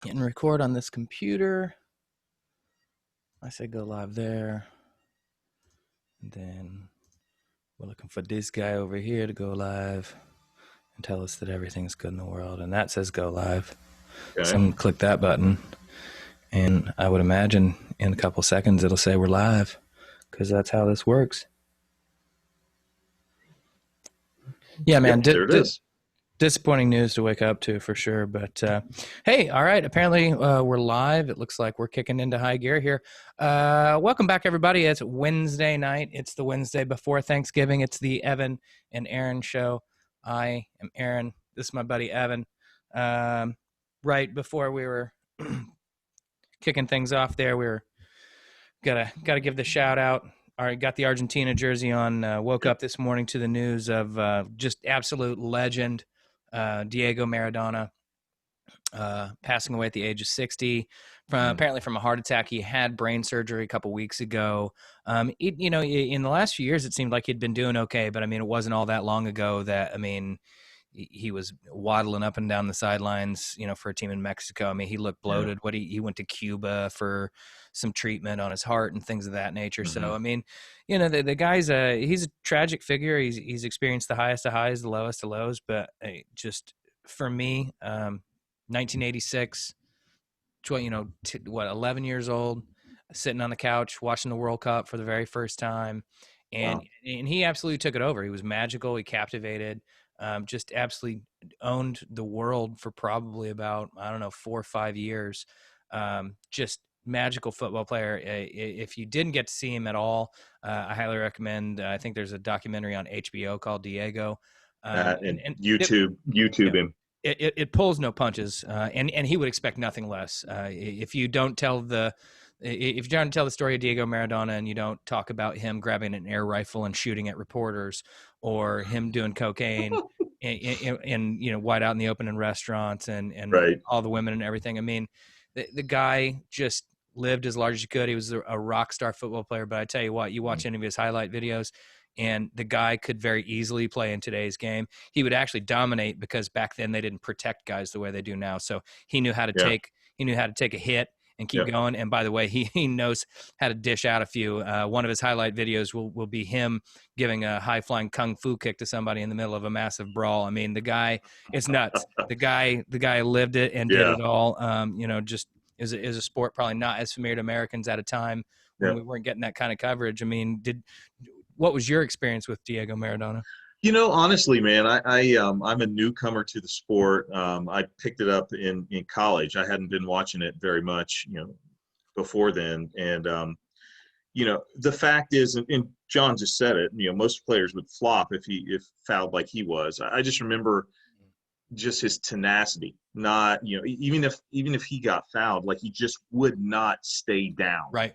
Hitting record on this computer. I say go live there. And then we're looking for this guy over here to go live and tell us that everything's good in the world. And that says go live. Okay. So I'm going to click that button. And I would imagine in a couple seconds it'll say we're live because that's how this works. Yeah, man. Yep, there it is. Disappointing news to wake up to for sure. But hey, all right. Apparently we're live. It looks like we're kicking into high gear here. Welcome back, everybody. It's Wednesday night. It's the Wednesday before Thanksgiving. It's the Evan and Aaron show. I am Aaron. This is my buddy Evan. Right before we were kicking things off there, we were gotta give the shout out. All right, got the Argentina jersey on. Woke up this morning to the news of just absolute legend Diego Maradona passing away at the age of 60, apparently from a heart attack. He had brain surgery a couple weeks ago. In the last few years, it seemed like he'd been doing okay, but I mean, it wasn't all that long ago that, I mean, he was waddling up and down the sidelines, for a team in Mexico. I mean, he looked bloated. Yeah. He went to Cuba for some treatment on his heart and things of that nature. Mm-hmm. So, I mean, the guy's he's a tragic figure. He's experienced the highest of highs, the lowest of lows, but just for me, 1986, 11 years old, sitting on the couch watching the World Cup for the very first time, and he absolutely took it over. He was magical. He captivated. Just absolutely owned the world for probably about, 4 or 5 years. Just magical football player. If you didn't get to see him at all, I highly recommend. I think there's a documentary on HBO called Diego. And YouTube him. It pulls no punches, and he would expect nothing less. If you don't tell the story of Diego Maradona and you don't talk about him grabbing an air rifle and shooting at reporters, or him doing cocaine and wide out in the open in restaurants and Right. all the women and everything. I mean, the guy just lived as large as he could. He was a rock star football player. But I tell you what, you watch any of his highlight videos, and the guy could very easily play in today's game. He would actually dominate because back then they didn't protect guys the way they do now. So he knew how to take a hit and keep going. And by the way, he knows how to dish out a few. One of his highlight videos will be him giving a high flying kung fu kick to somebody in the middle of a massive brawl. I mean, the guy is nuts. The guy lived it and did it all. Just is a sport probably not as familiar to Americans at a time when we weren't getting that kind of coverage. I mean, what was your experience with Diego Maradona? Honestly, man, I'm a newcomer to the sport. I picked it up in college. I hadn't been watching it very much, before then. And the fact is, and John just said it, most players would flop if fouled like he was. I just remember just his tenacity. Not, even if he got fouled, like he just would not stay down. Right.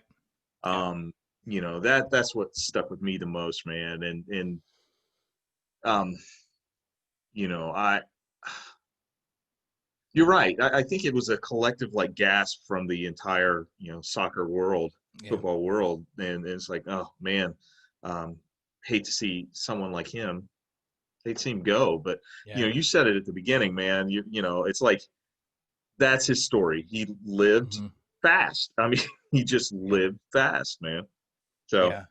That's what stuck with me the most, man. And I you're right. I think it was a collective gasp from the entire, soccer world, football world. And it's like, oh man, hate to see someone like him, hate to see him go. But, you said it at the beginning, man, it's like, that's his story. He lived fast. I mean, he just lived fast, man. So,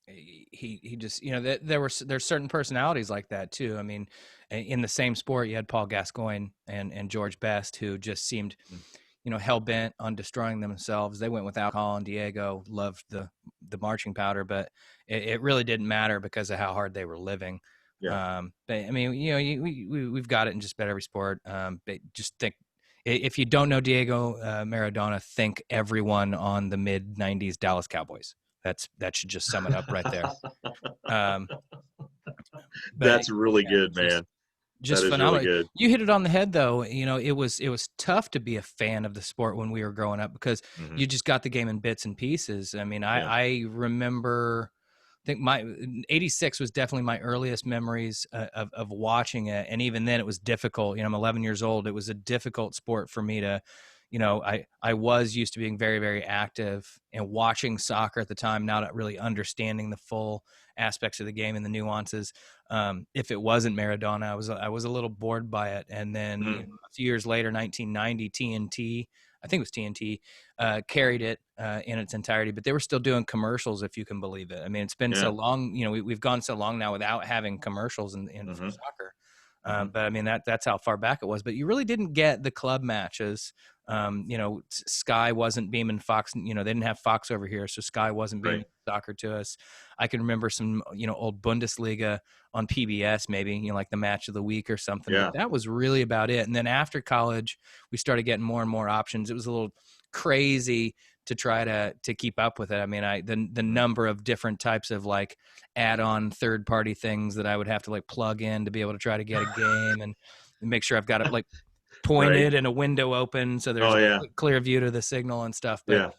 he just, there's certain personalities like that too. I mean, in the same sport, you had Paul Gascoigne and George Best, who just seemed, hell bent on destroying themselves. They went with alcohol, and Diego loved the marching powder, but it really didn't matter because of how hard they were living. Yeah. But I mean, we've got it in just about every sport. But just think, if you don't know Diego Maradona, think everyone on the mid '90s Dallas Cowboys. That should just sum it up right there. That's really good, man. Just phenomenal. Really good. You hit it on the head, though. It was tough to be a fan of the sport when we were growing up because you just got the game in bits and pieces. I mean, I remember, I think my '86 was definitely my earliest memories of watching it, and even then, it was difficult. I'm 11 years old. It was a difficult sport for me to I was used to being very, very active and watching soccer at the time, not really understanding the full aspects of the game and the nuances. If it wasn't Maradona, I was a little bored by it. And then a few years later, 1990, TNT, I think it was TNT, carried it in its entirety, but they were still doing commercials, if you can believe it. I mean, it's been so long, we've gone so long now without having commercials in for soccer. But I mean, that's how far back it was, but you really didn't get the club matches. Sky wasn't beaming Fox, they didn't have Fox over here. So Sky wasn't beaming soccer to us. I can remember some, old Bundesliga on PBS, maybe, like the match of the week or something. Yeah. But that was really about it. And then after college, we started getting more and more options. It was a little crazy to try to keep up with it. I mean, the number of different types of like add-on third-party things that I would have to like plug in to be able to try to get a game and make sure I've got it like pointed and a window open so there's a clear view to the signal and stuff. But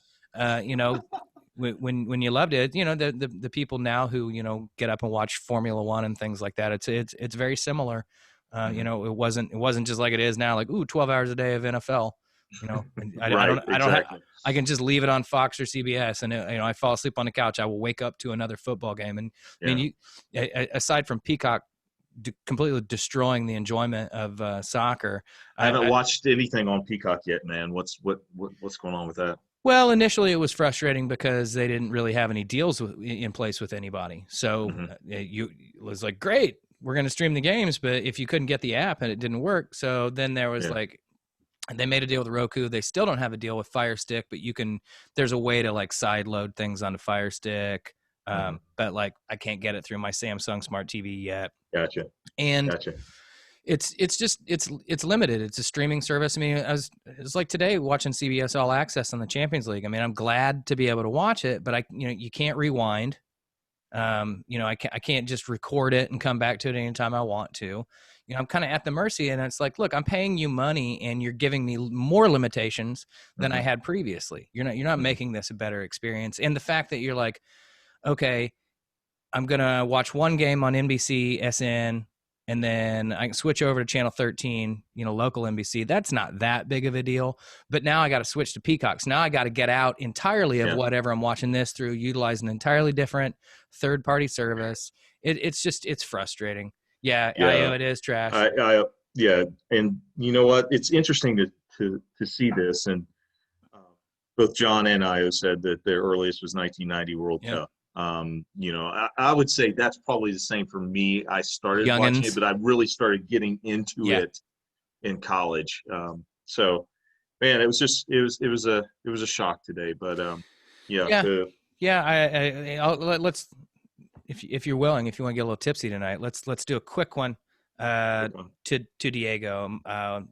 when you loved it, the people now who get up and watch Formula One and things like that, it's very similar. It wasn't just like it is now, like 12 hours a day of NFL. I can just leave it on Fox or CBS, and I fall asleep on the couch. I will wake up to another football game, and I mean, aside from Peacock completely destroying the enjoyment of soccer, I haven't watched anything on Peacock yet, man. What's going on with that? Well, initially it was frustrating because they didn't really have any deals in place with anybody. So it was like, great, we're going to stream the games, but if you couldn't get the app and it didn't work, so then there was they made a deal with Roku. They still don't have a deal with Fire Stick, but there's a way to like side load things onto Fire Stick. But like I can't get it through my Samsung Smart TV yet. Gotcha. And it's limited. It's a streaming service. I mean, it's like today watching CBS All Access on the Champions League. I mean, I'm glad to be able to watch it, but you can't rewind. I can't just record it and come back to it anytime I want to. I'm kind of at the mercy, and it's like, look, I'm paying you money and you're giving me more limitations than I had previously. You're not making this a better experience. And the fact that you're like, okay, I'm going to watch one game on NBC SN and then I can switch over to channel 13, local NBC. That's not that big of a deal, but now I got to switch to Peacocks. Now I got to get out entirely of whatever I'm watching this through, utilize an entirely different third-party service. It's frustrating. Yeah, it is trash. And you know what? It's interesting to see this, and both John and Io said that their earliest was 1990 World Cup. I would say that's probably the same for me. I started watching it, but I really started getting into it in college. So, man, it was a shock today. But let's. If you're willing, if you want to get a little tipsy tonight, let's do a quick one to Diego,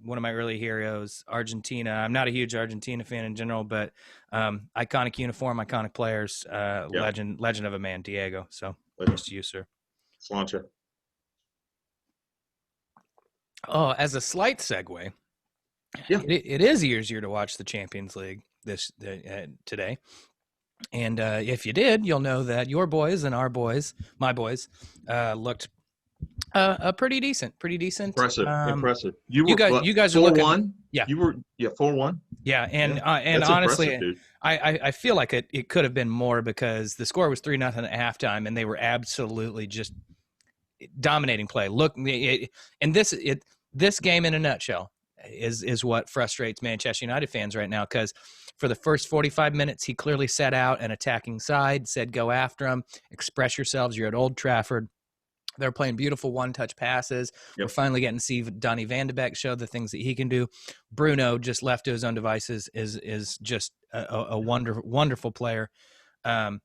one of my early heroes, Argentina. I'm not a huge Argentina fan in general, but iconic uniform, iconic players, legend of a man, Diego. So, thanks to you, sir. Sláinte. Oh, as a slight segue, it is easier to watch the Champions League today. And if you did, you'll know that your boys and our boys, my boys, looked pretty decent. Impressive. You guys are looking 4-1. Yeah, you were 4-1. Yeah, and honestly, I feel like it could have been more because the score was 3-0 at halftime, and they were absolutely just dominating play. Look, this game in a nutshell is what frustrates Manchester United fans right now, because for the first 45 minutes, he clearly set out an attacking side, said go after them, express yourselves. You're at Old Trafford. They're playing beautiful one-touch passes. We're finally getting to see Donny van de Beek show the things that he can do. Bruno, just left to his own devices, is just a wonderful player. And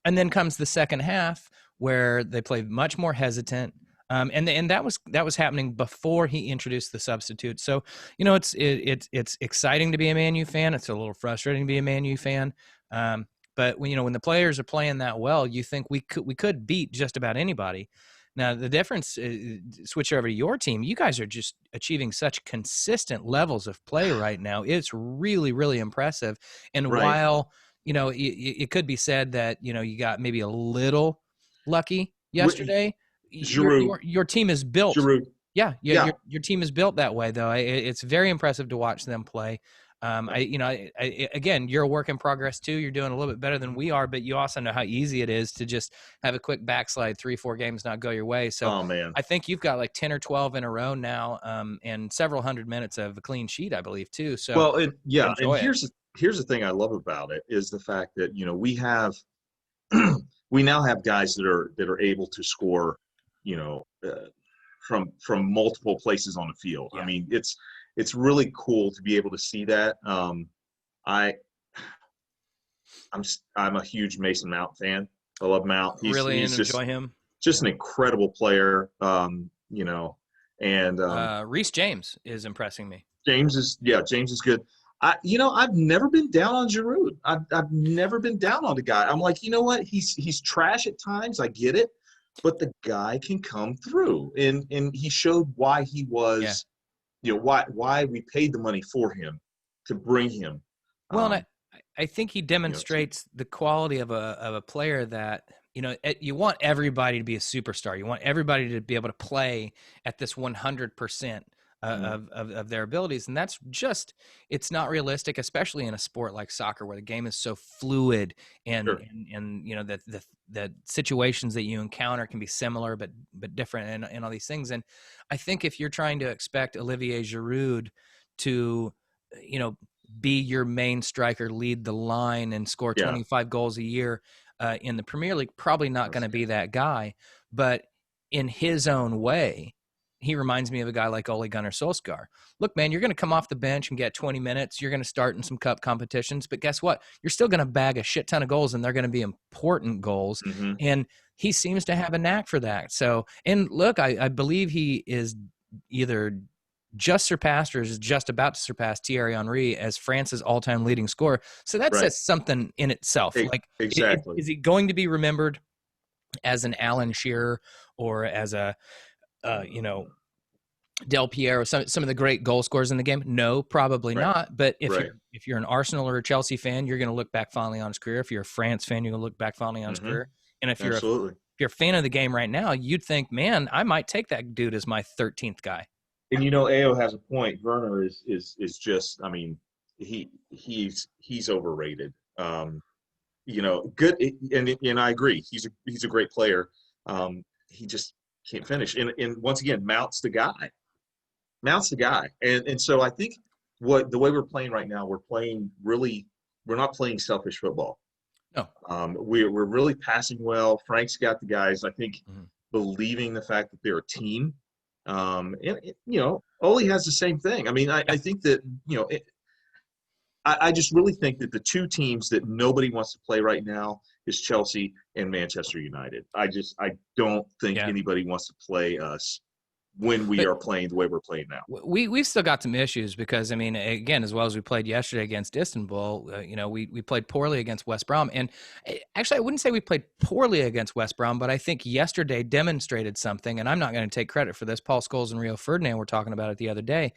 then comes the second half where they play much more hesitant. And that was happening before he introduced the substitute. So, it's exciting to be a Man U fan. It's a little frustrating to be a Man U fan. But when the players are playing that well, you think we could beat just about anybody. Now, the difference, switch over to your team, you guys are just achieving such consistent levels of play right now. It's really, really impressive. And while, it could be said that, you got maybe a little lucky yesterday, your team is built. Your team is built that way, though. It's very impressive to watch them play. Again, you're a work in progress too. You're doing a little bit better than we are, but you also know how easy it is to just have a quick backslide, 3-4 games not go your way. So Oh man. I think you've got like 10 or 12 in a row now, and several hundred minutes of a clean sheet, I believe too. So Well, and enjoy it. here's the thing I love about it is the fact that we have we now have guys that are able to score, you know, from multiple places on the field. Yeah. I mean, it's really cool to be able to see that. I I'm a huge Mason Mount fan. I love Mount. Really He's enjoy him. just an incredible player. And Reece James is impressing me. James is good. I've never been down on Giroud. I've never been down on the guy. I'm like, you know what? He's trash at times. I get it, but the guy can come through, and he showed why he was, why we paid the money for him to bring him. Well, and I think he demonstrates the quality of a player that, you want everybody to be a superstar. You want everybody to be able to play at this 100% of their abilities. And that's just, it's not realistic, especially in a sport like soccer where the game is so fluid and, Sure. and the situations that you encounter can be similar, but different and all these things. And I think if you're trying to expect Olivier Giroud to, be your main striker, lead the line, and score 25 goals a year in the Premier League, probably not going to be that guy. But in his own way, he reminds me of a guy like Ole Gunnar Solskjaer. Look, man, you're going to come off the bench and get 20 minutes. You're going to start in some cup competitions. But guess what? You're still going to bag a shit ton of goals, and they're going to be important goals. Mm-hmm. And he seems to have a knack for that. So, and look, I believe he is either just surpassed or is just about to surpass Thierry Henry as France's all-time leading scorer. So that says something in itself. Like, exactly. Is he going to be remembered as an Alan Shearer or as a, Del Piero, some of the great goal scorers in the game? No, probably not. But if you're an Arsenal or a Chelsea fan, you're going to look back fondly on his career. If you're a France fan, you're going to look back fondly on his career. And if you're a fan of the game right now, you'd think, man, I might take that dude as my 13th guy. And Ao has a point. Werner is just, I mean, he's overrated. Good, and I agree. He's a great player. He just can't finish. And once again, Mount's the guy. And so I think the way we're playing right now, we're not playing selfish football. No. We're really passing well. Frank's got the guys, I think, believing the fact that they're a team. Ole has the same thing. I mean, I think that, I just really think that the two teams that nobody wants to play right now is Chelsea and Manchester United. I don't think anybody wants to play us when we are playing the way we're playing now. We've still got some issues because, I mean, again, as well as we played yesterday against Istanbul, we played poorly against West Brom. And actually, I wouldn't say we played poorly against West Brom, but I think yesterday demonstrated something, and I'm not going to take credit for this. Paul Scholes and Rio Ferdinand were talking about it the other day.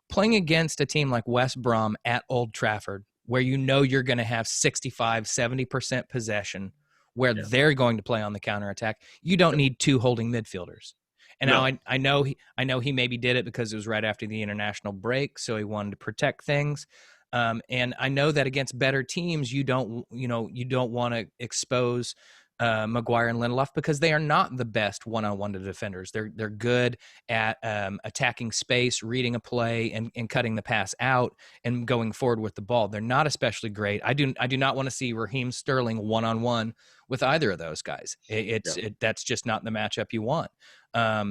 Playing against a team like West Brom at Old Trafford, where you're going to have 65, 70% possession, where they're going to play on the counterattack, you don't need two holding midfielders. And now I know he maybe did it because it was right after the international break, so he wanted to protect things. And I know that against better teams, you don't want to expose Maguire and Lindelof because they are not the best one-on-one to defenders. They're good at attacking space, reading a play, and cutting the pass out and going forward with the ball. They're not especially great. I do not want to see Raheem Sterling one-on-one with either of those guys. That's just not the matchup you want. That's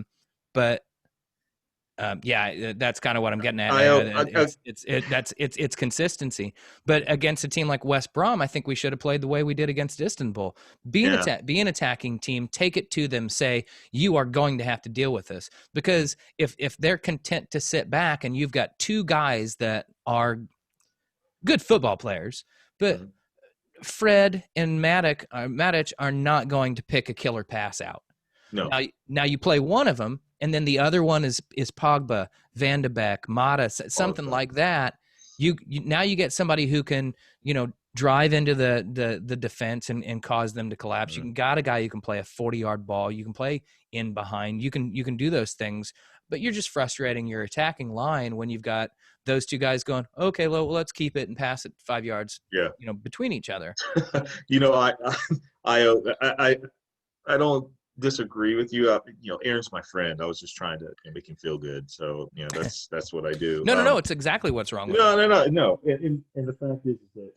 kind of what I'm getting at. It's consistency. But against a team like West Brom, I think we should have played the way we did against Istanbul. Be an attacking team, take it to them, say, you are going to have to deal with this. Because if they're content to sit back and you've got two guys that are good football players, but Fred and Matic are not going to pick a killer pass out. No. Now you play one of them, and then the other one is Pogba, Van de Beek, Mata, something like that. You now you get somebody who can drive into the defense and cause them to collapse. You got a guy who can play a 40-yard ball. You can play in behind. You can do those things. but you're just frustrating your attacking line when you've got those two guys going, okay, well, let's keep it and pass it 5 yards, Yeah. between each other. I don't disagree with you. Aaron's my friend. I was just trying to make him feel good. So, that's what I do. No, it's exactly what's wrong with it. No. And the fact is that,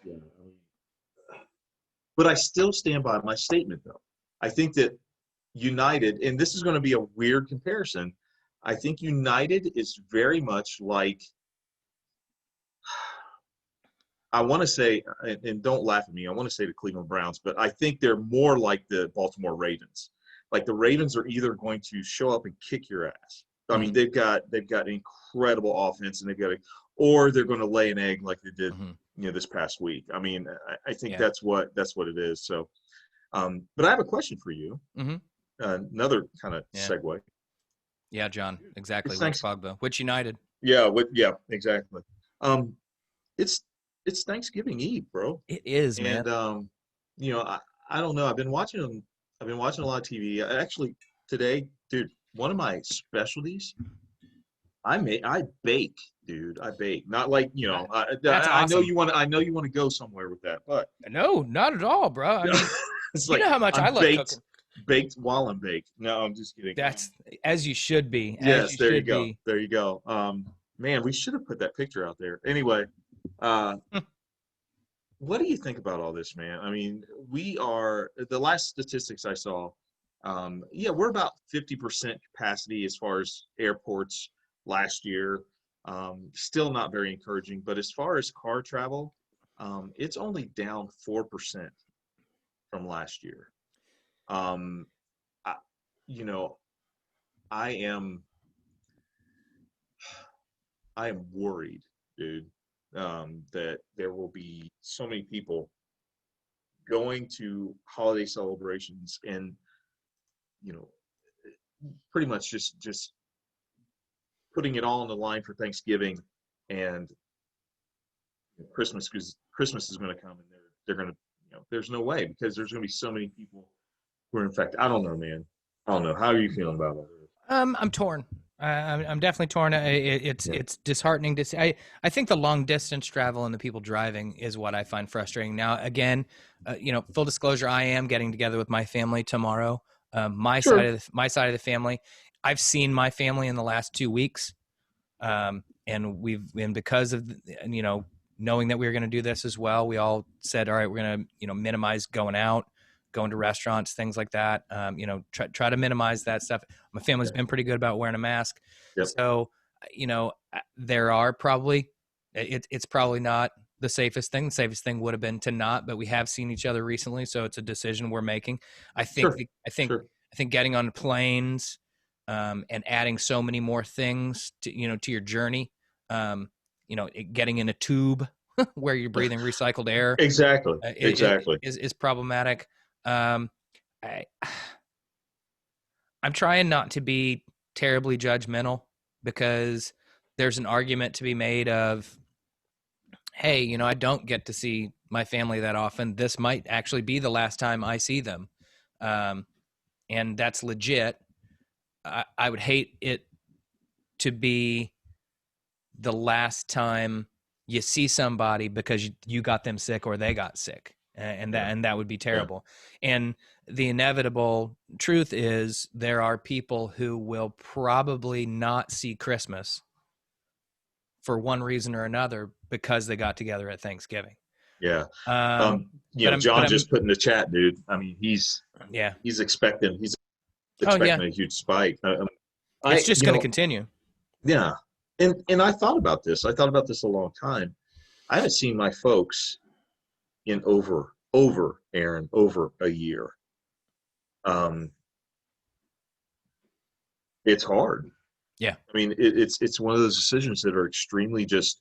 but I still stand by my statement, though. I think that United, and this is going to be a weird comparison, I think United is very much like, I want to say, and don't laugh at me, I want to say the Cleveland Browns, but I think they're more like the Baltimore Ravens. Like the Ravens are either going to show up and kick your ass. I mean, they've got incredible offense, and or they're going to lay an egg like they did, this past week. I mean, I think that's what it is. So, but I have a question for you. Another kind of segue. Yeah, John, exactly. Which United? Yeah, exactly. It's Thanksgiving Eve, bro. It is, man. And I don't know. I've been watching a lot of TV. Actually, today, dude, one of my specialties, I bake, dude. I bake. Not like, That's awesome. I know you want to go somewhere with that, but no, not at all, bro. I mean, it's you know how much I love cooking. Baked while I'm baked. No, I'm just kidding. That's as you should be. Yes, there you go. There you go. Man, we should have put that picture out there. Anyway, what do you think about all this, man? I mean, the last statistics I saw, we're about 50% capacity as far as airports last year. Still not very encouraging, but as far as car travel, it's only down 4% from last year. I am worried, dude, that there will be so many people going to holiday celebrations and, pretty much just putting it all on the line for Thanksgiving, and Christmas, because Christmas is going to come, and they're going to, there's no way, because there's going to be so many people who are infected. I don't know, man. I don't know. How are you feeling about all this? I'm torn. I'm definitely torn. It's disheartening to see. I think the long distance travel and the people driving is what I find frustrating. Now, again, full disclosure, I am getting together with my family tomorrow. My side of the family. I've seen my family in the last 2 weeks, and because of knowing that we were going to do this as well, we all said, all right, we're going to minimize going out, going to restaurants, things like that. Try to minimize that stuff. My family's been pretty good about wearing a mask. Yep. So, there are probably, it's probably not the safest thing. The safest thing would have been to not, but we have seen each other recently. So it's a decision we're making. I think getting on planes, and adding so many more things to your journey, getting in a tube where you're breathing recycled air. Exactly. Is problematic. I'm trying not to be terribly judgmental, because there's an argument to be made of, hey, I don't get to see my family that often. This might actually be the last time I see them. And that's legit. I would hate it to be the last time you see somebody because you got them sick or they got sick, and that would be terrible. Yeah. And the inevitable truth is there are people who will probably not see Christmas for one reason or another because they got together at Thanksgiving. Yeah. John just put in the chat, dude. I mean, he's expecting a huge spike. It's just going to continue. Yeah. And I thought about this. I thought about this a long time. I haven't seen my folks in over a year. It's hard. Yeah. I mean, it's one of those decisions that are extremely just.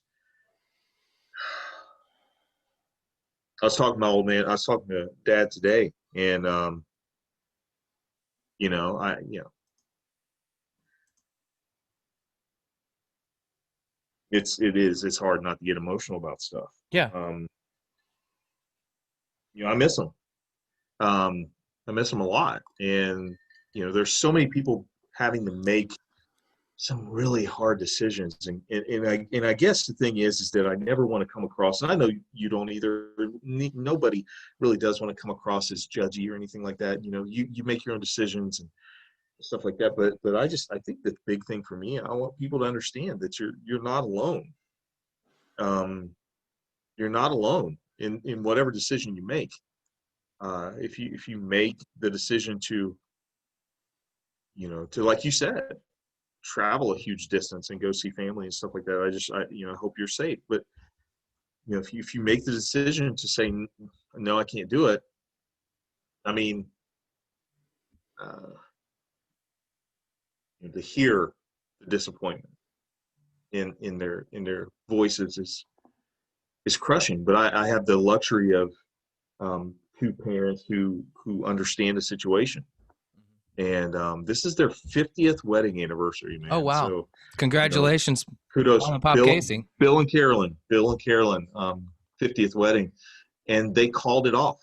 I was talking to my old man. I was talking to Dad today, and it's hard not to get emotional about stuff. Yeah. I miss him. I miss him a lot, and there's so many people having to make some really hard decisions. And I guess the thing is that I never want to come across, and I know you don't either. Nobody really does want to come across as judgy or anything like that. You make your own decisions and stuff like that. But I think the big thing for me, I want people to understand that you're not alone. You're not alone in whatever decision you make. If you make the decision to, like you said, travel a huge distance and go see family and stuff like that, I hope you're safe. But if you make the decision to say no, I can't do it. I mean, to hear the disappointment in their voices is crushing. But I have the luxury of two parents who understand the situation. And this is their 50th wedding anniversary, man. Oh, wow. So, congratulations. Kudos. Mom and Pop Casey. Bill and Carolyn, 50th wedding. And they called it off.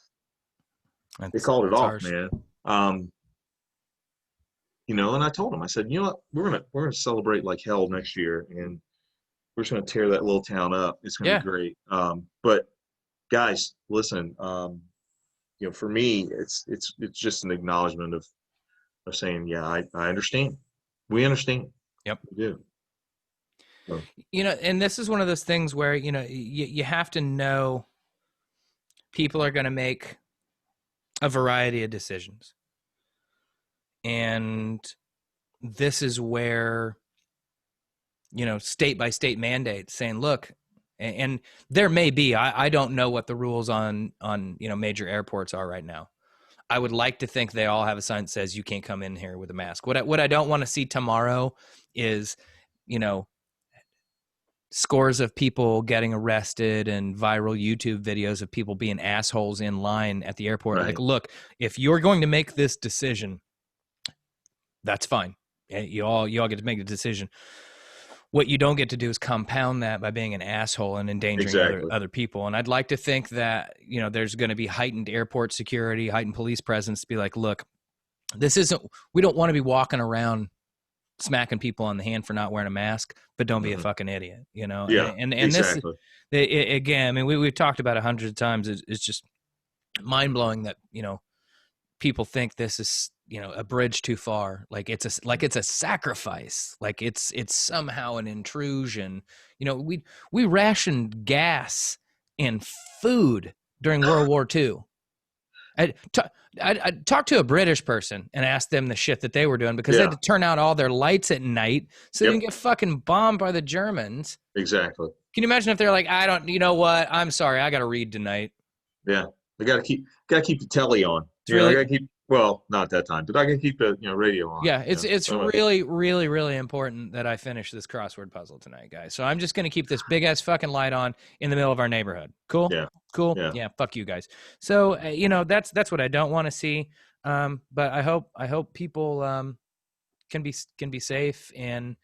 They called it off, harsh, man. And I told them, I said, you know what, we're gonna celebrate like hell next year, and we're just gonna tear that little town up. It's gonna be great. But guys, listen, for me, it's just an acknowledgement of saying, yeah, I understand. We understand. Yep. We do. So. And this is one of those things where, you have to know people are going to make a variety of decisions. And this is where, state by state mandates saying, look, and there may be, I don't know what the rules on major airports are right now. I would like to think they all have a sign that says you can't come in here with a mask. What I don't want to see tomorrow is, scores of people getting arrested and viral YouTube videos of people being assholes in line at the airport. Right. Like, look, if you're going to make this decision, that's fine. You all get to make the decision. What you don't get to do is compound that by being an asshole and endangering other people. And I'd like to think that, there's going to be heightened airport security, heightened police presence to be like, look, we don't want to be walking around smacking people on the hand for not wearing a mask, but don't be a fucking idiot, Yeah, and exactly. This, again, I mean, we've talked about it hundreds of times. It's just mind blowing that, people think this is, a bridge too far. Like it's a sacrifice. Like it's somehow an intrusion. We rationed gas and food during World War II. I talked to a British person and asked them the shit that they were doing because they had to turn out all their lights at night so they didn't get fucking bombed by the Germans. Exactly. Can you imagine if they're like, you know what? I'm sorry, I got to read tonight. Yeah, they got to keep the telly on. Really, I got to keep. Well, not at that time, but I can keep the radio on. Yeah, it's really, really, really important that I finish this crossword puzzle tonight, guys. So I'm just going to keep this big ass fucking light on in the middle of our neighborhood. Cool? Yeah. Cool? Yeah, fuck you guys. So, that's what I don't want to see. But I hope people can be safe, and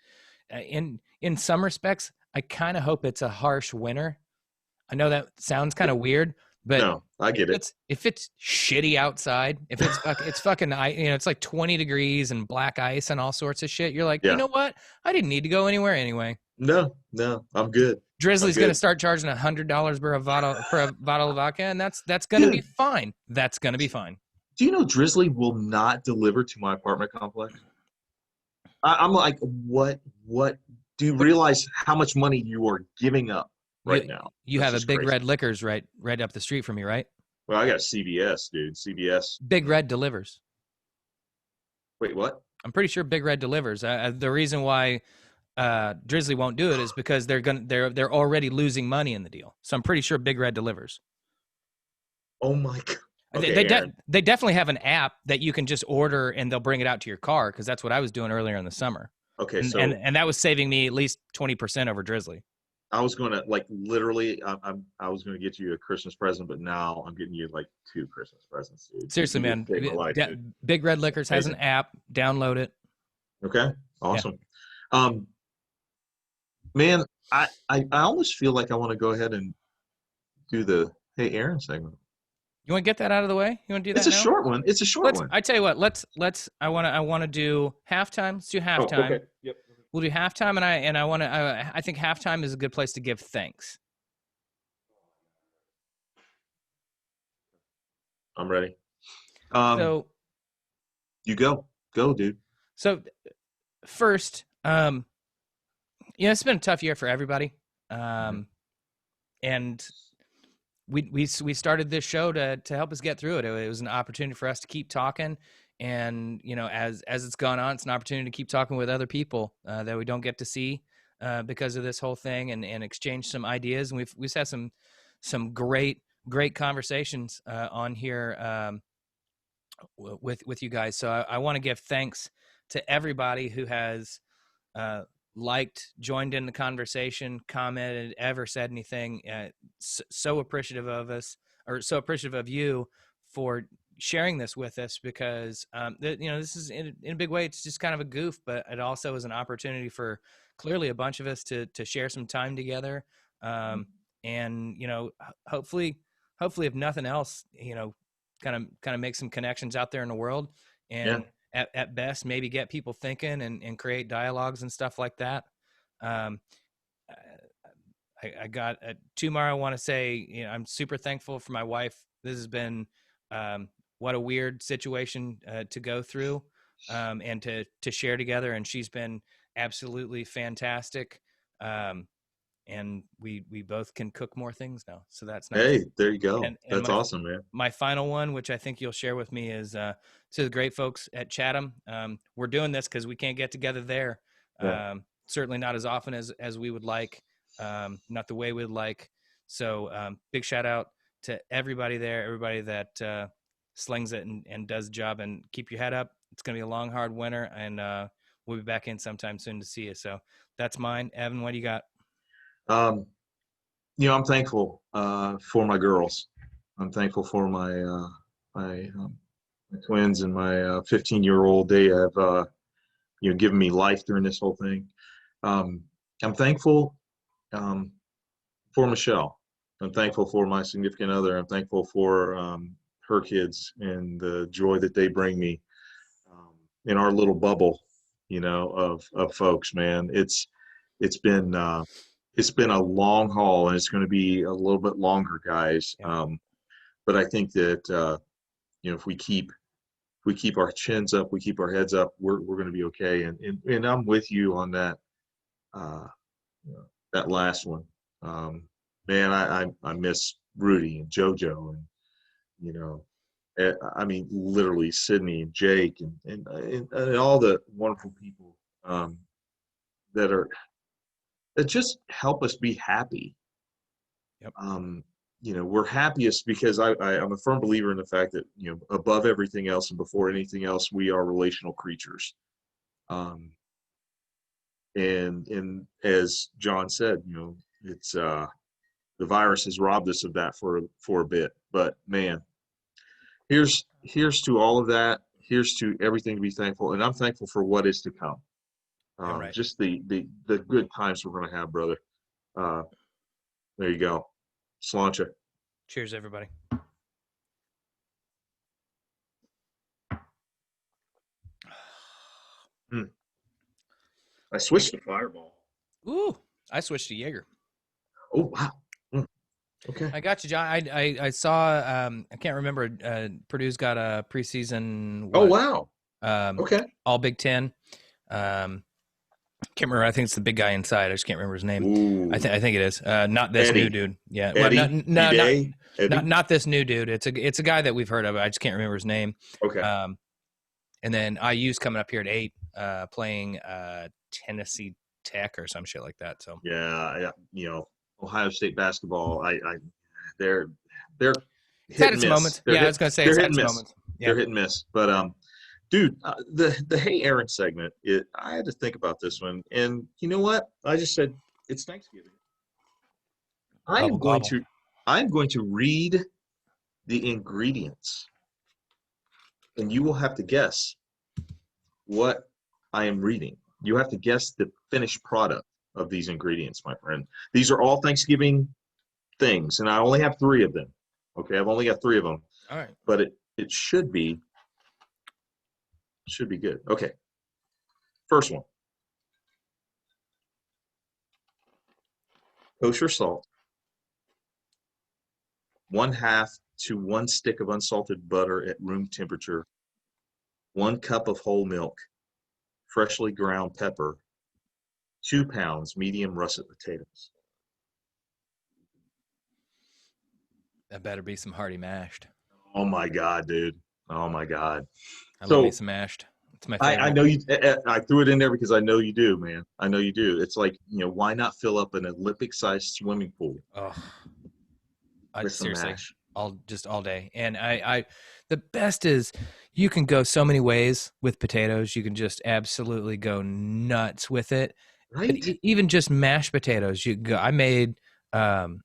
in some respects, I kind of hope it's a harsh winter. I know that sounds kind of weird. But no, I get it. If it's shitty outside, if it's fucking, it's like 20 degrees and black ice and all sorts of shit. You're like, you know what? I didn't need to go anywhere anyway. No, I'm good. Drizzly's going to start charging $100 for a bottle of vodka, and that's going to be fine. That's going to be fine. Do you know Drizzly will not deliver to my apartment complex? I'm like, what? Do you realize how much money you are giving up? Right now, you have a Big Red Liquors right up the street from you, right? Well, I got CVS, dude. CVS. Big Red delivers. Wait, what? I'm pretty sure Big Red delivers. The reason why Drizzly won't do it is because they're already losing money in the deal. So I'm pretty sure Big Red delivers. Oh my god! Okay, they definitely have an app that you can just order and they'll bring it out to your car, because that's what I was doing earlier in the summer. Okay, so and that was saving me at least 20% over Drizzly. I was going to literally, I was going to get you a Christmas present, but now I'm getting you like 2 Christmas presents, dude. Seriously, man. Big Red Liquors has an app. Download it. Okay. Awesome. Yeah. Man, I almost feel like I want to go ahead and do the Hey Aaron segment. You want to get that out of the way? You want to do that? It's a short one. I tell you what, I want to do halftime. Let's do halftime. Oh, okay. Yep. we'll do halftime, and I think halftime is a good place to give thanks. I'm ready. So You go, dude. so first, it's been a tough year for everybody, and we started this show to help us get through it. It was an opportunity for us to keep talking, and as it's gone on, it's an opportunity to keep talking with other people that we don't get to see because of this whole thing, and exchange some ideas. And we've had some great conversations on here with you guys. So I want to give thanks to everybody who has liked, joined in the conversation, commented, ever said anything. So appreciative of us, or so appreciative of you for sharing this with us, because this is in a big way, it's just kind of a goof, but it also is an opportunity for clearly a bunch of us to share some time together. And hopefully if nothing else, kind of make some connections out there in the world, and at best maybe get people thinking and create dialogues and stuff like that. I got tomorrow. I want to say, I'm super thankful for my wife. This has been what a weird situation to go through and to share together, and she's been absolutely fantastic. And we both can cook more things now, so that's nice. Hey, there you go. And that's awesome, man. My final one, which I think you'll share with me, is to the great folks at Chatham. We're doing this because we can't get together there. Certainly not as often as we would like, not the way we'd like. So big shout out to everybody there, everybody that slings it and does the job, and keep your head up. It's going to be a long, hard winter, and we'll be back in sometime soon to see you. So that's mine. Evan, what do you got? I'm thankful for my girls. I'm thankful for my twins and my 15-year-old. They have given me life during this whole thing. I'm thankful for Michelle. I'm thankful for my significant other. I'm thankful for her kids and the joy that they bring me in our little bubble, of folks. Man, it's been a long haul, and it's going to be a little bit longer, guys. But I think that if we keep our chins up, we keep our heads up, we're going to be okay. And I'm with you on that. That last one, man. I miss Rudy and JoJo, and I mean, literally Sydney and Jake and all the wonderful people that just help us be happy. Yep. We're happiest because I'm a firm believer in the fact that, above everything else and before anything else, we are relational creatures. And as John said, it's the virus has robbed us of that for a bit. But man, here's to all of that. Here's to everything to be thankful, and I'm thankful for what is to come. Right. Just the good times we're going to have, brother. There you go. Sláinte. Cheers, everybody. I switched to Fireball. Ooh, I switched to Jaeger. Oh, wow. Okay. I got you, John. I saw, I can't remember, Purdue's got a preseason. Oh, wow. Okay. All Big Ten. Can't remember. I think it's the big guy inside. I just can't remember his name. Ooh. I think it is. Not this Eddie. new dude. Yeah. Eddie? Well, not this new dude. It's a guy that we've heard of. I just can't remember his name. Okay. And then IU's coming up here at 8, playing Tennessee Tech or some shit like that. So yeah, Ohio State basketball. They're it's had its moments. I was gonna say it's had its moments. Yeah. They're hit and miss. But dude, the Hey Aaron segment. I had to think about this one, and you know what? I just said it's Thanksgiving. I'm going to read the ingredients, and you will have to guess what I am reading. You have to guess the finished product of these ingredients, my friend. These are all Thanksgiving things, and I only have 3 of them. Okay, I've only got 3 of them. All right. But it should be good. Okay. First one. kosher salt, 1/2 to 1 stick of unsalted butter at room temperature, 1 cup of whole milk, freshly ground pepper, 2 pounds medium russet potatoes. That better be some hearty mashed. Oh my God, dude. Oh my God. I love me So some mashed. It's my I favorite. know you. I threw it in there because I know you do, man. I know you do. It's like, why not fill up an Olympic-sized swimming pool Oh, I with some seriously mash? all day. And the best is you can go so many ways with potatoes. You can just absolutely go nuts with it. But Right? even just mashed potatoes, you go. I made um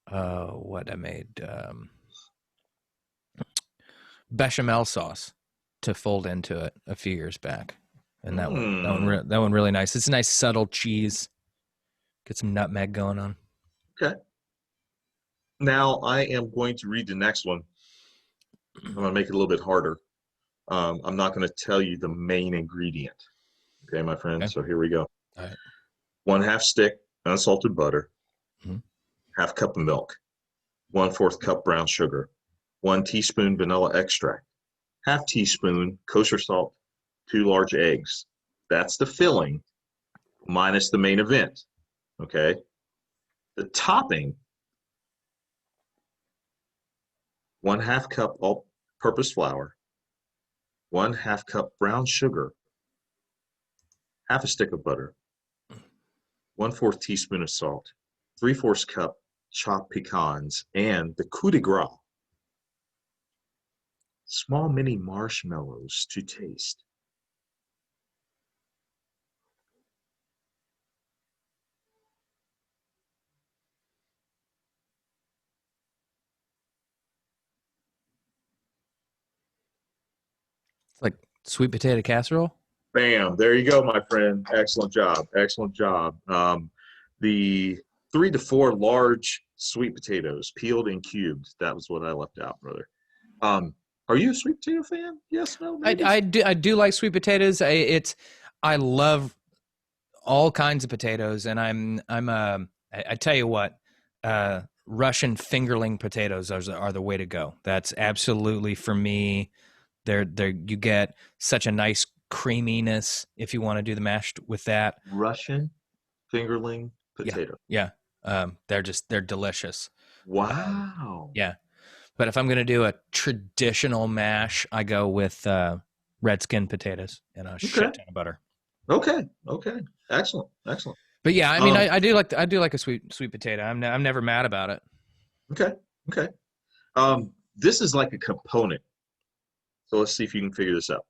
what I made bechamel sauce to fold into it a few years back, and Mm, that one really nice. It's a nice subtle cheese. Get some nutmeg going on. okay. Now I am going to read the next one. I'm going to make it a little bit harder. I'm not going to tell you the main ingredient. Okay, my friend. Okay. So here we go. All right. 1/2 stick unsalted butter, Mhm. 1/2 cup of milk, 1/4 cup brown sugar, 1 teaspoon vanilla extract, 1/2 teaspoon kosher salt, 2 large eggs. That's the filling minus the main event. Okay. The topping, 1/2 cup all-purpose flour, 1/2 cup brown sugar, 1/2 a stick of butter, 1/4 teaspoon of salt, 3/4 cup chopped pecans, and the coup de grace, small mini marshmallows to taste. It's like sweet potato casserole. Bam! There you go, my friend. Excellent job. Excellent job. The 3 to 4 large sweet potatoes, peeled and cubed. That was what I left out, brother. Um, are you a sweet potato fan? Yes, no, maybe. I do like sweet potatoes. I love all kinds of potatoes, and I tell you what, Russian fingerling potatoes are the way to go. That's absolutely for me. They're you get such a nice creaminess if you want to do the mashed with that. Russian fingerling Yeah, potato. yeah. They're delicious. Um, Wow. yeah, but if I'm gonna do a traditional mash, I go with red skin potatoes and a Okay. shit ton of butter. Okay. Okay. Excellent. Excellent. But yeah, I mean, Um, I do like a sweet potato. I'm never mad about it. okay. Okay. This is like a component. So let's see if you can figure this out.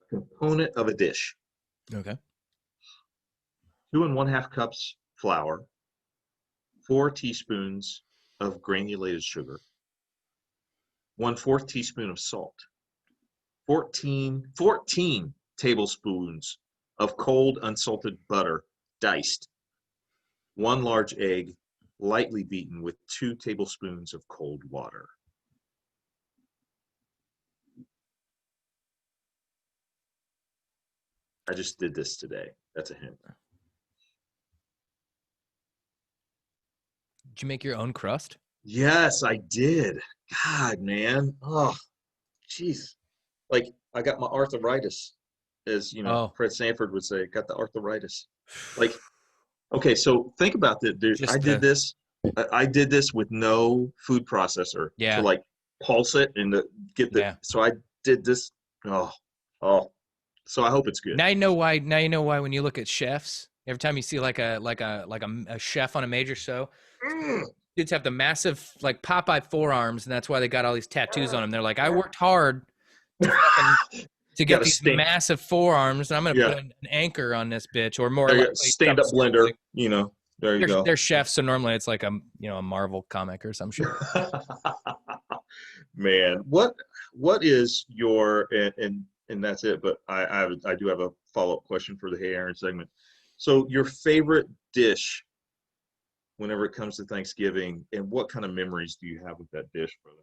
A component of a dish. Okay. 2 and 1/2 cups flour, 4 teaspoons of granulated sugar, 1/4 teaspoon of salt, 14 tablespoons of cold unsalted butter, diced, 1 large egg, lightly beaten with 2 tablespoons of cold water. I just did this today. That's a hint. Did you make your own crust? Yes, I did. God, man. Oh, jeez. Like, I got my arthritis, as Oh, Fred Sanford would say, got the arthritis. Like, okay, so think about that, dude. I just did the this. I did this with no food processor to yeah, like pulse it and to get the. yeah. So I did this. Oh, oh. So I hope it's good. Now you know why. Now you know why when you look at chefs, every time you see a chef on a major show, Mm. dudes have the massive like Popeye forearms, and that's why they got all these tattoos on them. They're like, I worked hard to fucking to Got get to these stand. massive forearms, and I'm gonna Yeah, put an anchor on this bitch, or more there you go. likely Stand some up sort of blender. like There you go. they're chefs, so normally it's like a Marvel comic or some shit. Man, what is your and that's it. But I do have a follow up question for the Hey Aaron segment. So your favorite dish whenever it comes to Thanksgiving, and what kind of memories do you have with that dish, brother?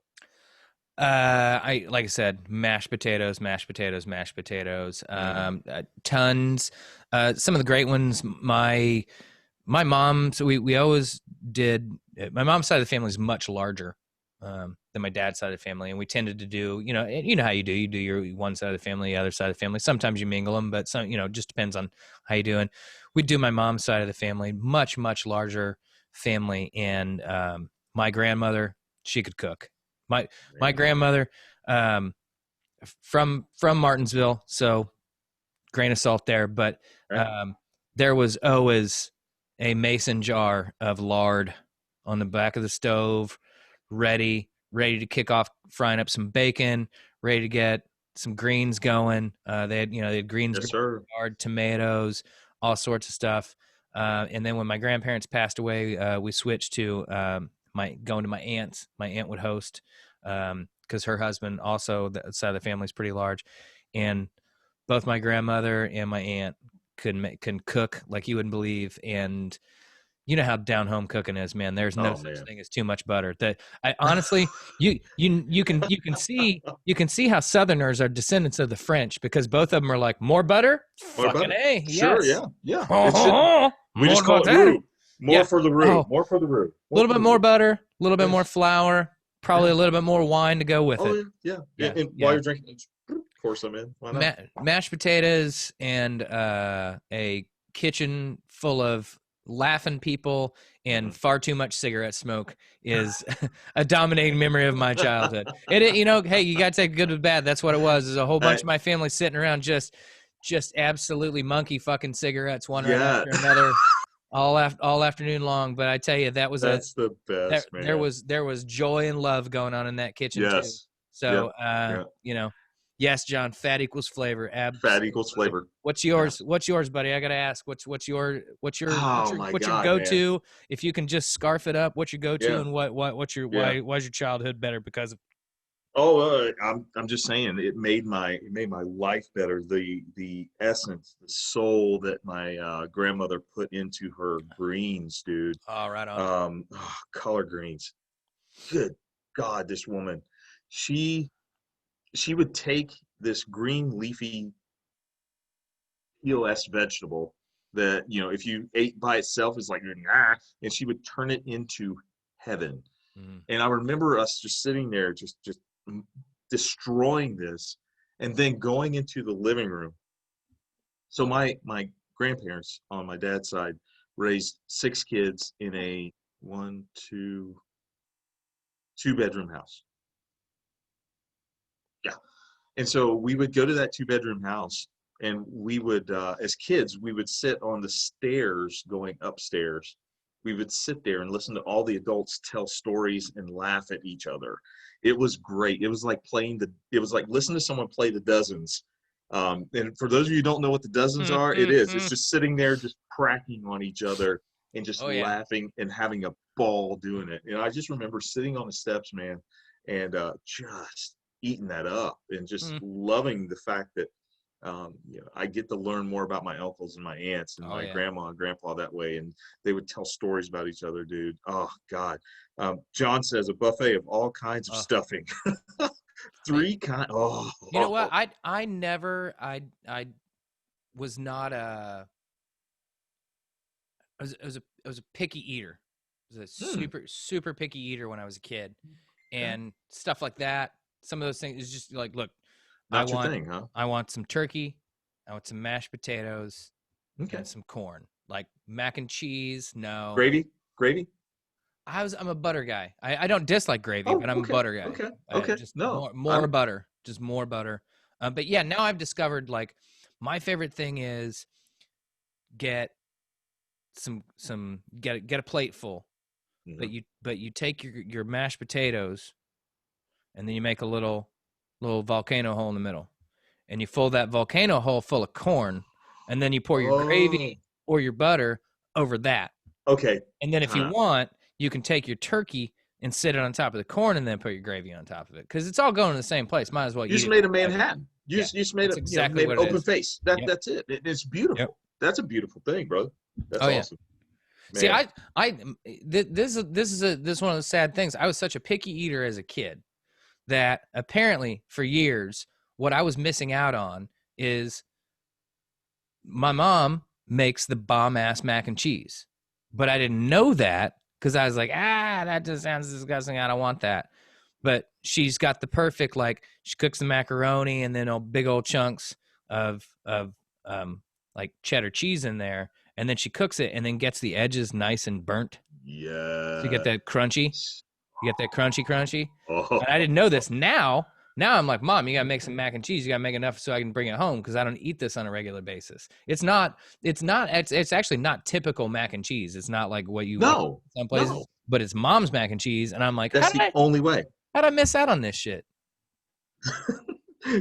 I like I said, mashed potatoes, mashed potatoes, mashed potatoes. Mm. Tons. Some of the great ones. my mom, so we always did. My mom's side of the family is much larger than my dad's side of the family, and we tended to do, you know how you do your one side of the family, the other side of the family. Sometimes you mingle them, but some, it just depends on how you doing. We do my mom's side of the family, much larger family, and my grandmother, she could cook. My Man. grandmother, from Martinsville, so grain of salt there, but Right. um, there was always a mason jar of lard on the back of the stove, ready to kick off frying up some bacon, ready to get some greens going. They had greens, Yes, sir. lard, tomatoes, all sorts of stuff. And then when my grandparents passed away, we switched to going to my aunt's. My aunt would host because her husband also, the side of the family is pretty large, and both my grandmother and my aunt can cook like you wouldn't believe. And you know how down home cooking is, man. There's no Oh such man. thing as too much butter. That I honestly, you can see how Southerners are descendants of the French, because both of them are like, more butter, What fucking about it? a, Sure, yes. yeah, yeah. It should. Oh, We more just call it butter, roux. More yeah. for the roux. Oh, More for the roux. a little bit more butter, a little bit more Yes. flour, probably Yeah. a little bit more wine to go with Oh it. yeah, Yeah, And while yeah. you're drinking, just pour some in. Why not? Mashed potatoes and a kitchen full of laughing people and far too much cigarette smoke is a dominating memory of my childhood. Hey, you got to take good with bad. That's what it was. Is a whole bunch Uh, of my family sitting around just absolutely monkey fucking cigarettes, one right yeah, after another, all afternoon long. But I tell you, that's the best, there man. was joy and love going on in that kitchen too. Yes. Yep. So, Yeah. yes, John, fat equals flavor. Fat equals Absolutely. flavor. What's Yeah. yours? What's yours, buddy? I gotta ask. Oh my What's your God, man. go-to? If you can just scarf it up, what's your go-to, Yeah. and what's your Yeah. why's your childhood better because of? Oh, I'm just saying it made my life better. The essence, the soul that my grandmother put into her greens, dude. Oh, right on. Collard greens. Good God, this woman. She she would take this green leafy POS vegetable that, if you ate by itself is like nah, and she would turn it into heaven. Mm. And I remember us just sitting there, just destroying this, and then going into the living room. So my grandparents on my dad's side raised 6 kids in a one, two bedroom house. Yeah. And so we would go to that 2 bedroom house, and we would, as kids, we would sit on the stairs going upstairs. We would sit there and listen to all the adults tell stories and laugh at each other. It was great. It was like listening to someone play the dozens. And for those of you who don't know what the dozens are, it's just sitting there, just cracking on each other and just Oh yeah. laughing and having a ball doing it. And I just remember sitting on the steps, man, and just eating that up and just Mm. loving the fact that I get to learn more about my uncles and my aunts and Oh my yeah. grandma and grandpa that way, and they would tell stories about each other, dude. Oh God. John says a buffet of all kinds of Oh, stuffing. man. Three kind. Oh, You know what? I never I was not a I was a picky eater. I was a hmm. super picky eater when I was a kid, Okay. and stuff like that. Some of those things is just like, look, I Not your want thing, huh? I want some turkey, I want some mashed potatoes, Okay. and some corn. Like mac and cheese, no. Gravy. Gravy. I'm a butter guy. I don't dislike gravy, Oh, but I'm a okay. butter guy. Okay. Okay. Just No, more butter, just more butter. But yeah, now I've discovered, like, my favorite thing is get get a plate full, Mhm. but you take your mashed potatoes, and then you make a little volcano hole in the middle, and you fill that volcano hole full of corn, and then you pour your gravy Oh, or your butter over that. okay. And then if you Time out. want, you can take your turkey and sit it on top of the corn, and then put your gravy on top of it, because it's all going to the same place. Might as well You eat just it made a together. Manhattan. Yeah, You just made that's a exactly made an what it open is. face. Yep. That's it. It's Yep. beautiful. That's a beautiful thing, brother. That's Oh yeah. awesome, See, man. this is one of the sad things. I was such a picky eater as a kid that apparently for years, what I was missing out on is my mom makes the bomb ass mac and cheese. but I didn't know that because I was like, that just sounds disgusting. I don't want that. But she's got the perfect, like, she cooks the macaroni and then big old chunks of like cheddar cheese in there, and then she cooks it and then gets the edges nice and burnt. So you get Yeah. that crunchy. You get that crunchy. Oh. And I didn't know this. Now I'm like, Mom, you gotta make some mac and cheese. You gotta make enough so I can bring it home because I don't eat this on a regular basis. It's actually not typical mac and cheese. It's not like what you No, some places, no. but it's Mom's mac and cheese. And I'm like, That's the only way. how'd I miss out on this shit?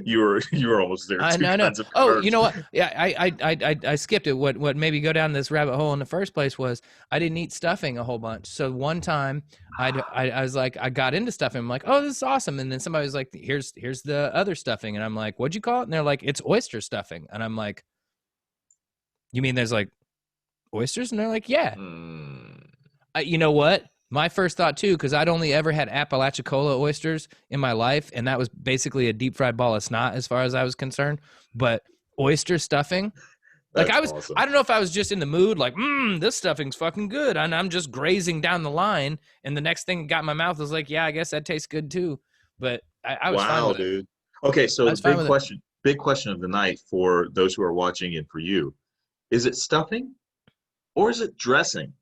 You were almost there. I know. Kinds of Oh, carbs. you know what? Yeah, I skipped it. What made me go down this rabbit hole in the first place was I didn't eat stuffing a whole bunch. So one time I was like, I got into stuffing. I'm like, oh, this is awesome. And then somebody was like, here's the other stuffing. And I'm like, what'd you call it? And they're like, it's oyster stuffing. And I'm like, you mean there's like oysters? And they're like, yeah. You know what? My first thought too, because I'd only ever had Apalachicola oysters in my life, and that was basically a deep fried ball of snot as far as I was concerned. But oyster stuffing, like Awesome. I don't know if I was just in the mood, like, this stuffing's fucking good, and I'm just grazing down the line, and the next thing that got in my mouth was like, yeah, I guess that tastes good too. But I was fine with dude. Okay, so the big question of the night for those who are watching and for you, is it stuffing or is it dressing?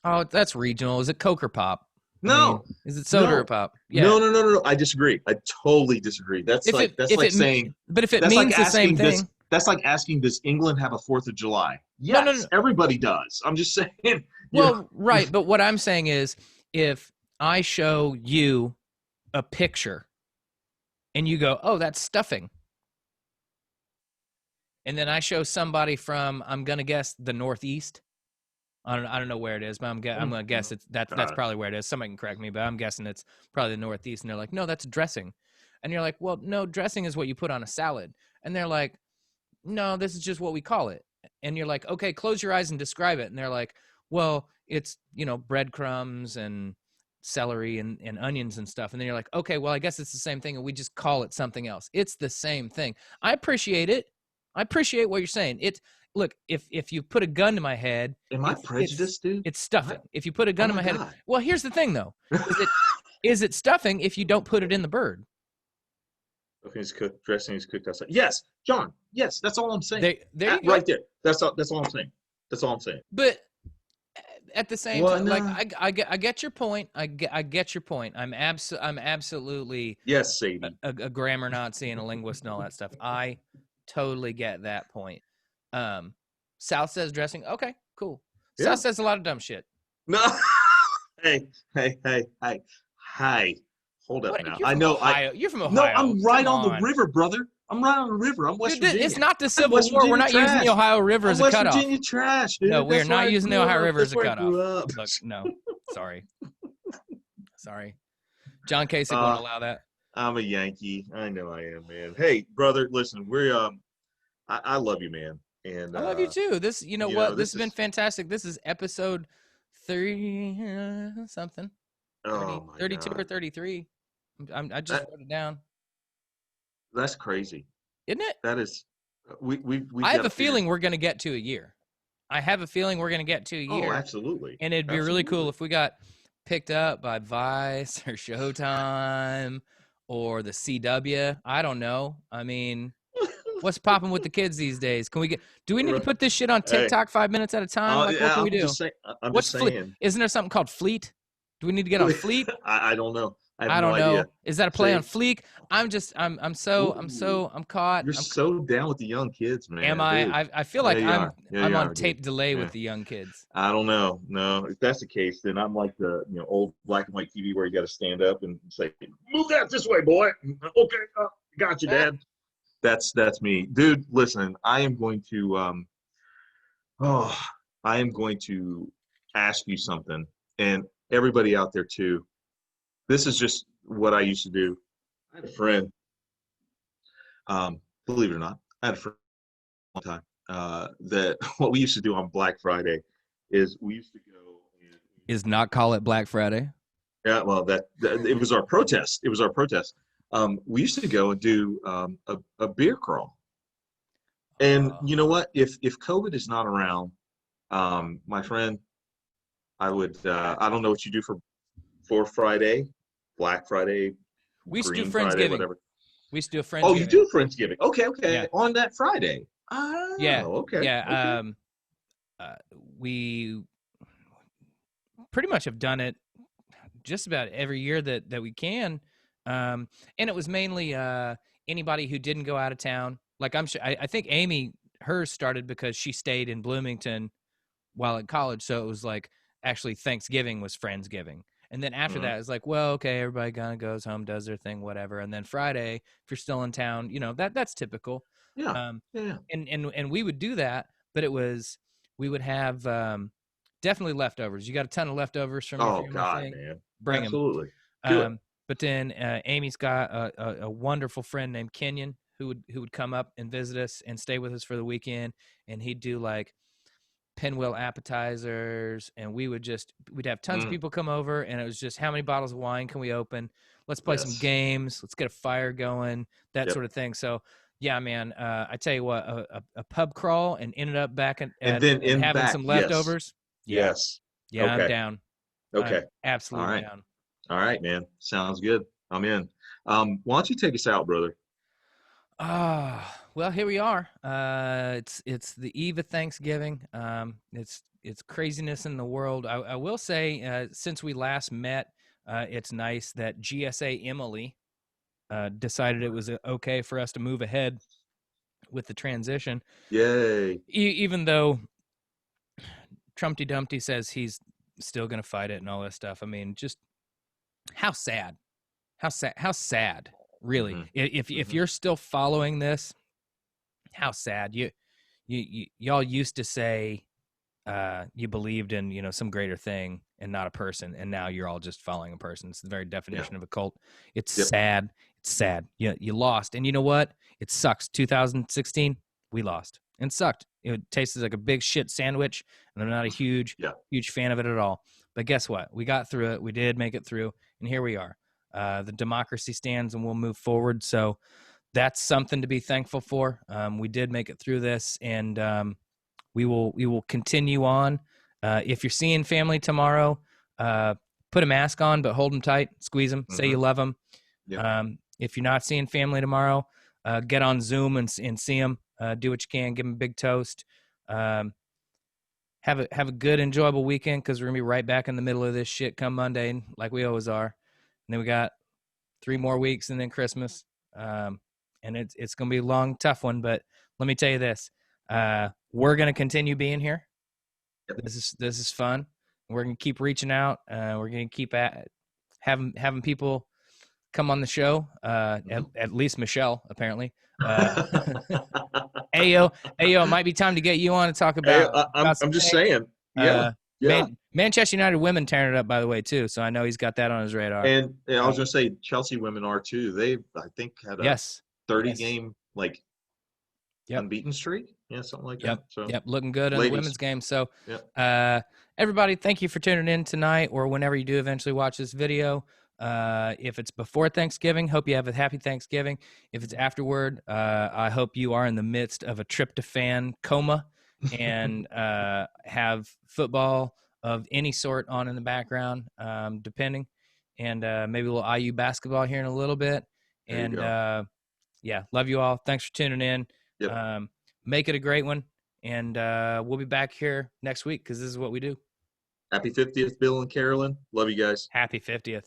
Oh, that's regional. Is it Coke or pop? No. Is it soda or pop? Yeah. No. I disagree. I totally disagree. That's like saying. But if it means the same thing, that's like asking, does England have a 4th of July? Yes, no. Everybody does. I'm just saying. Well, right. But what I'm saying is, if I show you a picture and you go, oh, that's stuffing. And then I show somebody from, I'm going to guess, the Northeast. I don't know where it is, but I'm going to guess that's probably where it is. Somebody can correct me, but I'm guessing it's probably the Northeast. And they're like, no, that's dressing. And you're like, well, no, dressing is what you put on a salad. And they're like, no, this is just what we call it. And you're like, okay, close your eyes and describe it. And they're like, well, it's, breadcrumbs and celery and onions and stuff. And then you're like, okay, well, I guess it's the same thing. And we just call it something else. It's the same thing. I appreciate it. I appreciate what you're saying. Look, if you put a gun to my head, am I prejudiced, dude? It's stuffing. If you put a gun to my head, well, here's the thing though: is it stuffing if you don't put it in the bird? Okay, it's cooked. Dressing is cooked outside. Yes, John. Yes, that's all I'm saying. There you go. Right there. That's all I'm saying. That's all I'm saying. But at the same time, like I get your point. I get your point. I'm absolutely yes, Sadie, a grammar Nazi and a linguist and all that stuff. I totally get that point. South says dressing. Okay, cool. Yeah. South says a lot of dumb shit. No. Hey. Hold up now. I know. You're from Ohio. No, I'm right on the river, brother. I'm right on the river. I'm West Virginia. It's not the Civil War. We're not using the Ohio River as a cutoff. West Virginia trash, dude. No, we're not using the Ohio River as a cutoff. Look, no. Sorry. John Kasich won't allow that. I'm a Yankee. I know I am, man. Hey, brother, listen, I love you, man. And I love you too. This, what? This has been fantastic. This is episode 30 something. 32 or 33. I just wrote it down. That's crazy, isn't it? That is. We. I have a feeling we're going to get to a year. Oh, absolutely. And it'd be really cool if we got picked up by Vice or Showtime or the CW. I don't know. I mean, what's popping with the kids these days? Do we need to put this shit on TikTok 5 minutes at a time? What can we do? I'm just saying. Isn't there something called Fleet? Do we need to get on Fleet? I don't know. I don't know. Is that a play on Fleek? I'm caught. You're so down with the young kids, man. Am I? I feel like I'm on tape delay with the young kids. I don't know. No, if that's the case, then I'm like the old black and white TV where you got to stand up and say, "Move that this way, boy." Okay, got you, Dad. That's me, dude. Listen, I am going to ask you something, and everybody out there too. This is just what I used to do. I had a friend, believe it or not, I had a friend one time that what we used to do on Black Friday is we used to go. Is not call it Black Friday? Yeah, well, that it was our protest. We used to go and do a beer crawl. And you know what? If COVID is not around, My friend, I don't know what you do for Friday, Black Friday, We used to do Green Friday, Friendsgiving. whatever. We used to do a Oh, you Friendsgiving. do Friendsgiving. Okay, Yeah. okay. On that Friday. Oh, Yeah. okay, okay. Yeah. Uh, we pretty much have done it just about every year that we can. And it was mainly anybody who didn't go out of town. Like I'm sure, I think Amy, hers started because she stayed in Bloomington while at college. So it was like actually Thanksgiving was Friendsgiving. And then after Hmm. that, it's like, well, okay, everybody kind of goes home, does their thing, whatever. And then Friday, if you're still in town, that's typical. Yeah, Um, yeah. and we would do that, but we would have definitely leftovers. You got a ton of leftovers from your Oh family God, thing, man. bring them. Absolutely. Do it. But then Amy's got a wonderful friend named Kenyon who would come up and visit us and stay with us for the weekend, and he'd do like pinwheel appetizers, and we'd have tons of Mm, people come over, and it was just how many bottles of wine can we open? Let's play some yes. games. Let's get a fire going, that Yep. sort of thing. So yeah, man, I tell you what, a pub crawl and ended up back And then and in having back, some yes. leftovers. Yeah, Yes. yeah, I'm Okay. down. I'm Okay. All absolutely right. down. All right, man. Sounds good. I'm in. Why don't you take us out, brother? Well, here we are. It's the eve of Thanksgiving. It's craziness in the world. I will say, since we last met, it's nice that GSA Emily decided it was okay for us to move ahead with the transition, Yay. even though Trumpty Dumpty says he's still going to fight it and all this stuff. I mean, just how sad, how sad, really. Hmm. If Hmm. you're still following this, how sad. Y'all used to say you believed in some greater thing and not a person, and now you're all just following a person. It's the very Yeah. definition of a cult. It's Yep. sad. It's sad. You lost, and you know what? It sucks. 2016, we lost and sucked. It tasted like a big shit sandwich, and I'm not a Yeah. huge fan of it at all. But guess what? We got through it. We did make it through, and here we are. The democracy stands, and we'll move forward. So that's something to be thankful for. We did make it through this, and we will continue on. If you're seeing family tomorrow, uh, put a mask on, but hold them tight, squeeze them, say you Hmm. love them. Yep. If you're not seeing family tomorrow, get on Zoom and see them. Do what you can, give them a big toast. Um, have a good, enjoyable weekend because we're gonna be right back in the middle of this shit come Monday, like we always are. And then we got 3 more weeks and then Christmas. Um, and it's gonna be a long, tough one. But let me tell you this: we're gonna continue being here. Yep. This is fun. We're gonna keep reaching out. We're gonna keep having people come on the show. At least Michelle, apparently. Ayo, Ayo, it might be time to get you on to talk Hey, about some I'm just change. saying. Yeah. Yeah. Manchester United women tearing it up, by the way, too. So I know he's got that on his radar. And I Uh, was gonna say Chelsea women are too. They I think had a yes, 30 yes, game like yep. unbeaten streak. Yeah, something like that. Yep. So Yep. Looking good in the ladies. women's game. So, Yep. everybody, thank you for tuning in tonight or whenever you do eventually watch this video. If it's before Thanksgiving, hope you have a happy Thanksgiving. If it's afterward, I hope you are in the midst of a tryptophan coma and have football of any sort on in the background, depending. And maybe a little IU basketball here in a little bit. There you And go. yeah, love you all. Thanks for tuning in. Yep. Make it a great one. And we'll be back here next week because this is what we do. Happy 50th, Bill and Carolyn. Love you guys. Happy 50th.